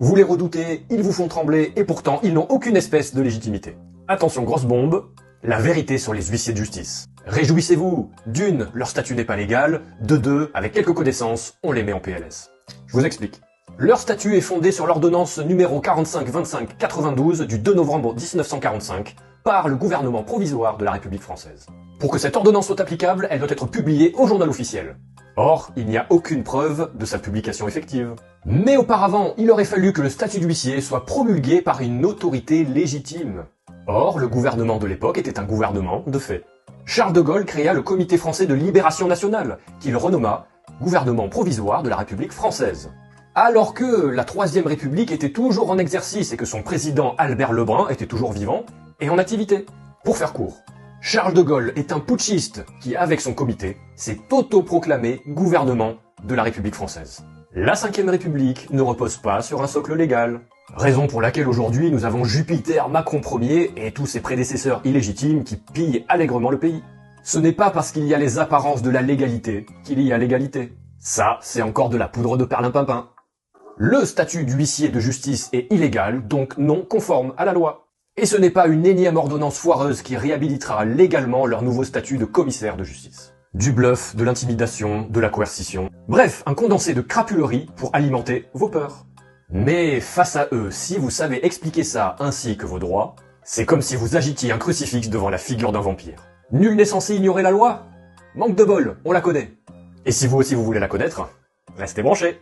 Vous les redoutez, ils vous font trembler, et pourtant ils n'ont aucune espèce de légitimité. Attention, grosse bombe, la vérité sur les huissiers de justice. Réjouissez-vous, d'une, leur statut n'est pas légal, de deux, avec quelques connaissances, on les met en PLS. Je vous explique. Leur statut est fondé sur l'ordonnance numéro 45-25-92 du 2 novembre 1945 par le gouvernement provisoire de la République française. Pour que cette ordonnance soit applicable, elle doit être publiée au journal officiel. Or, il n'y a aucune preuve de sa publication effective. Mais auparavant, il aurait fallu que le statut d'huissier soit promulgué par une autorité légitime. Or, le gouvernement de l'époque était un gouvernement de fait. Charles de Gaulle créa le Comité français de libération nationale, qu'il renomma gouvernement provisoire de la République française. Alors que la Troisième République était toujours en exercice et que son président Albert Lebrun était toujours vivant et en activité. Pour faire court, Charles de Gaulle est un putschiste qui, avec son comité, s'est autoproclamé gouvernement de la République française. La Cinquième République ne repose pas sur un socle légal. Raison pour laquelle aujourd'hui nous avons Jupiter Macron Ier et tous ses prédécesseurs illégitimes qui pillent allègrement le pays. Ce n'est pas parce qu'il y a les apparences de la légalité qu'il y a l'égalité. Ça, c'est encore de la poudre de perlimpinpin. Le statut d'huissier de justice est illégal, donc non conforme à la loi. Et ce n'est pas une énième ordonnance foireuse qui réhabilitera légalement leur nouveau statut de commissaire de justice. Du bluff, de l'intimidation, de la coercition. Bref, un condensé de crapulerie pour alimenter vos peurs. Mais face à eux, si vous savez expliquer ça ainsi que vos droits, c'est comme si vous agitiez un crucifix devant la figure d'un vampire. Nul n'est censé ignorer la loi. Manque de bol, on la connaît. Et si vous aussi vous voulez la connaître, restez branchés.